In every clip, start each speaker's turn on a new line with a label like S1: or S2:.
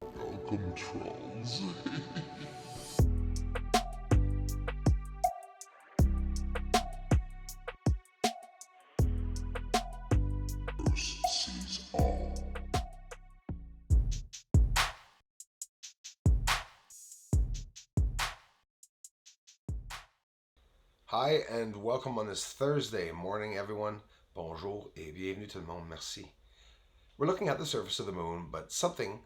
S1: Welcome, trolls. Bruce sees all.
S2: Hi, and welcome on this Thursday morning, everyone. Bonjour et bienvenue tout le monde. Merci. We're looking at the surface of the moon, but something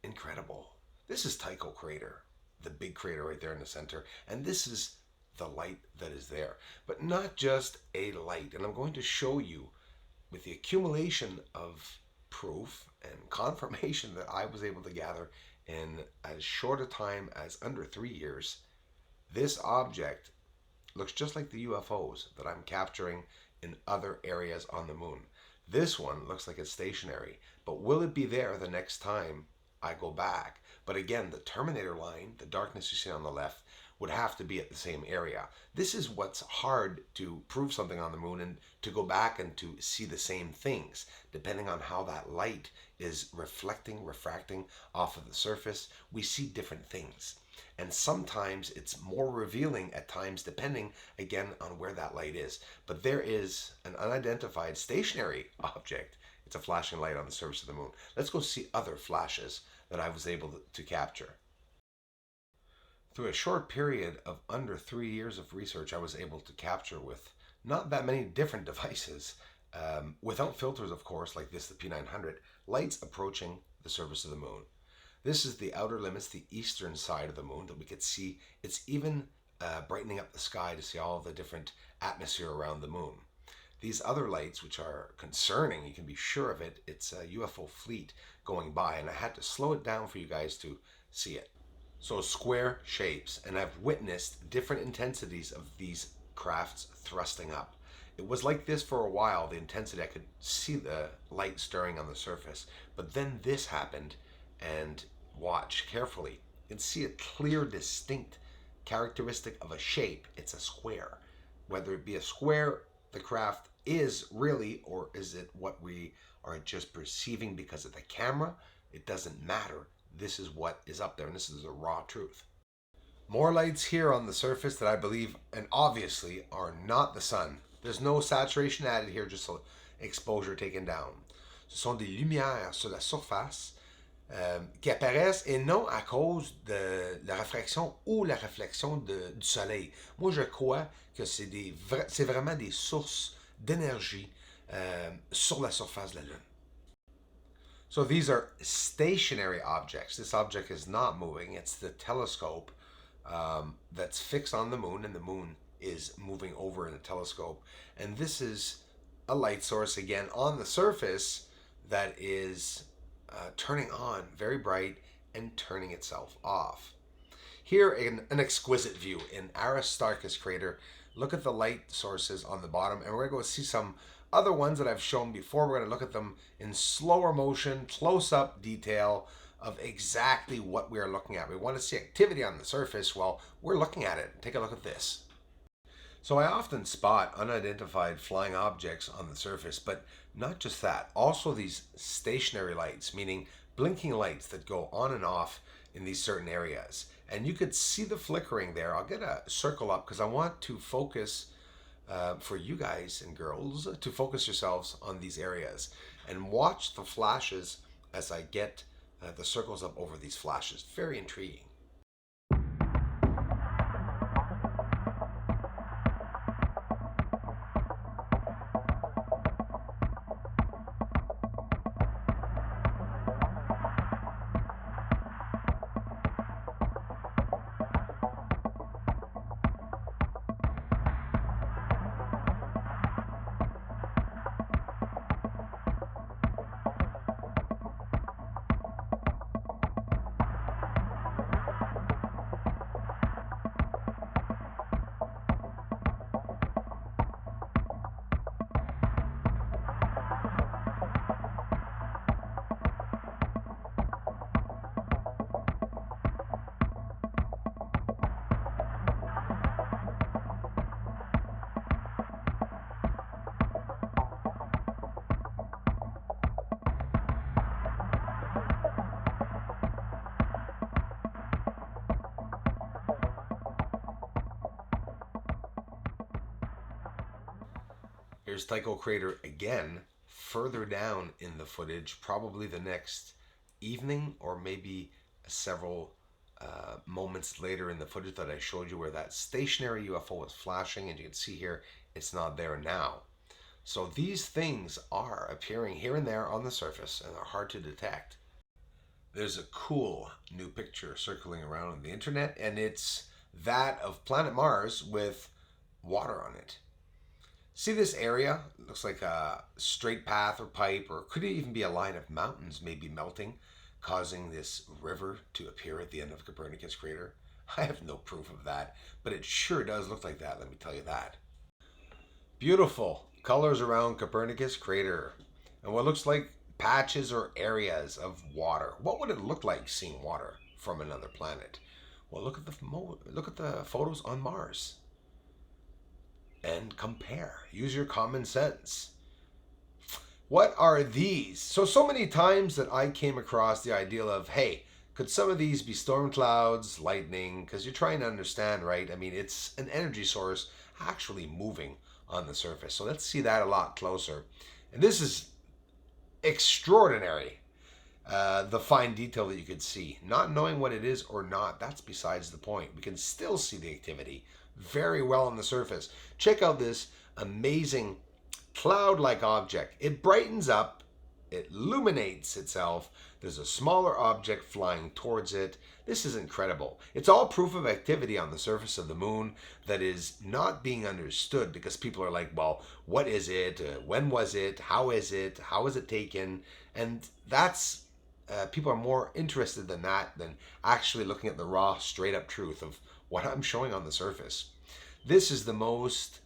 S2: incredible. This is Tycho crater, the big crater right there in the center, and this is the light that is there. But not just a light, and I'm going to show you with the accumulation of proof and confirmation that I was able to gather in as short a time as under 3 years. This object looks just like the UFOs that I'm capturing in other areas on the moon. This one looks like it's stationary, but will it be there the next time I go back? But again, the terminator line, the darkness you see on the left, would have to be at the same area. This is what's hard to prove something on the moon and to go back and to see the same things. Depending on how that light is refracting off of the surface, we see different things. And sometimes it's more revealing at times depending, again, on where that light is. But there is an unidentified stationary object. It's a flashing light on the surface of the moon. Let's go see other flashes that I was able to capture. Through a short period of under 3 years of research, I was able to capture with not that many different devices, without filters, of course, like this, the P900, lights approaching the surface of the moon. This is the outer limits, the eastern side of the moon that we could see. It's even brightening up the sky to see all the different atmosphere around the moon. These other lights, which are concerning, you can be sure of it, it's a UFO fleet going by, and I had to slow it down for you guys to see it. So square shapes, and I've witnessed different intensities of these crafts thrusting up. It was like this for a while, the intensity. I could see the light stirring on the surface, but then this happened, and watch carefully. You can see a clear, distinct characteristic of a shape. It's a square. Whether it be a square, the craft is really, or is it what we are just perceiving because of the camera? It doesn't matter. This is what is up there, and this is the raw truth. More lights here on the surface that I believe, and obviously, are not the sun. There's no saturation added here, just exposure taken down. Ce sont des lumières sur la surface qui apparaissent et non à cause de la réfraction ou la réflexion du soleil. Moi, je crois que c'est vraiment des sources d'énergie sur la surface de la Lune. So these are stationary objects. This object is not moving. It's the telescope that's fixed on the moon, and the moon is moving over in the telescope. And this is a light source, again, on the surface that is turning on very bright and turning itself off. Here in an exquisite view in Aristarchus crater, look at the light sources on the bottom, and we're going to go see some other ones that I've shown before. We're going to look at them in slower motion, close-up detail of exactly what we are looking at. We want to see activity on the surface. Well, we're looking at it. Take a look at this. So I often spot unidentified flying objects on the surface, but not just that. Also these stationary lights, meaning blinking lights that go on and off in these certain areas. And you could see the flickering there. I'll get a circle up because I want to focus for you guys and girls to focus yourselves on these areas and watch the flashes as I get the circles up over these flashes. Very intriguing. Here's Tycho crater again, further down in the footage, probably the next evening or maybe several moments later in the footage that I showed you where that stationary UFO was flashing, and you can see here it's not there now. So these things are appearing here and there on the surface and are hard to detect. There's a cool new picture circling around on the internet, and it's that of planet Mars with water on it. See this area? It looks like a straight path or pipe, or could it even be a line of mountains maybe melting, causing this river to appear at the end of Copernicus crater? I have no proof of that, but it sure does look like that, let me tell you that. Beautiful colors around Copernicus crater, and what looks like patches or areas of water. What would it look like seeing water from another planet? Well, look at the photos on Mars and compare. Use your common sense. What are these? So many times that I came across the idea of, hey, could some of these be storm clouds, lightning? Because you're trying to understand, right? I mean, it's an energy source actually moving on the surface. So let's see that a lot closer. And this is extraordinary. The fine detail that you could see. Not knowing what it is or not, that's besides the point. We can still see the activity very well on the surface. Check out this amazing cloud-like object. It brightens up, it illuminates itself. There's a smaller object flying towards it. This is incredible. It's all proof of activity on the surface of the moon that is not being understood, because people are like, well, what is it? When was it? How is it? How was it taken? And that's people are more interested than that, than actually looking at the raw, straight up truth of what I'm showing on the surface. This is the most,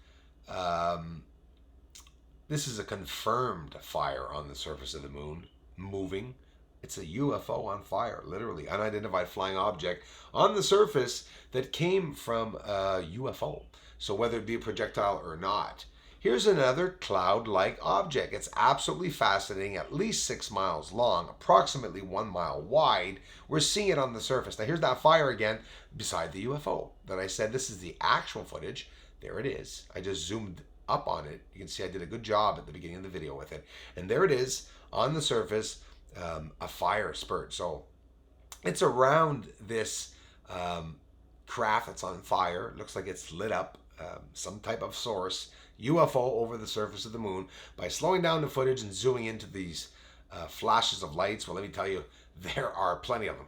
S2: this is a confirmed fire on the surface of the moon, moving. It's a UFO on fire, literally, unidentified flying object on the surface that came from a UFO. So whether it be a projectile or not. Here's another cloud-like object. It's absolutely fascinating, at least 6 miles long, approximately 1 mile wide. We're seeing it on the surface. Now here's that fire again beside the UFO that I said this is the actual footage. There it is. I just zoomed up on it. You can see I did a good job at the beginning of the video with it. And there it is on the surface, a fire spurt. So it's around this craft that's on fire. It looks like it's lit up, some type of source. UFO over the surface of the moon. By slowing down the footage and zooming into these flashes of lights, well, let me tell you, there are plenty of them.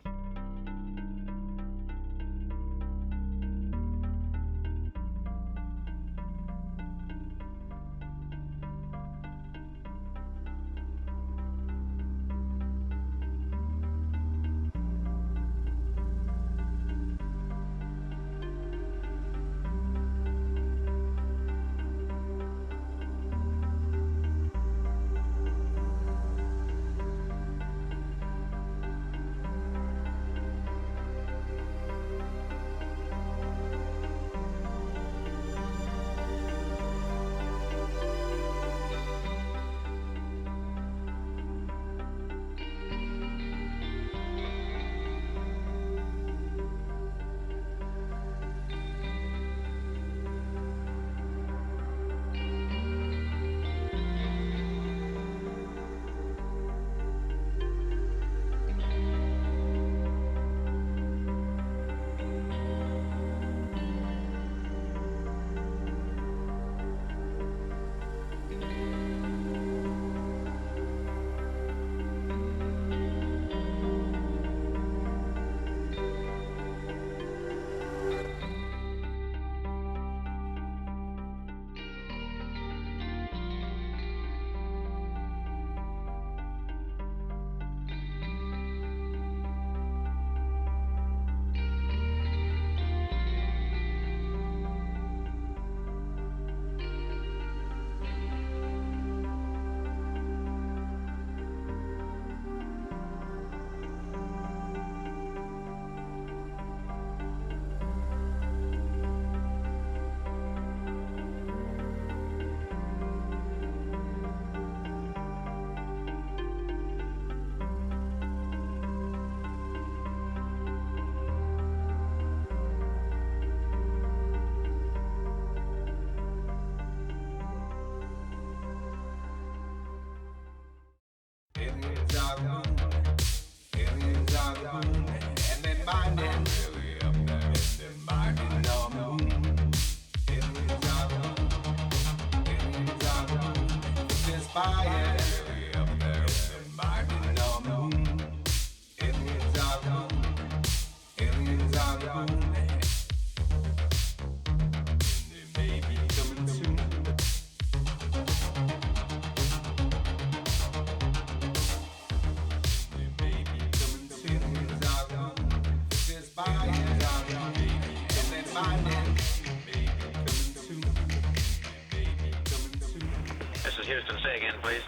S3: This is Houston. Say again, please.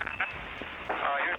S4: Houston,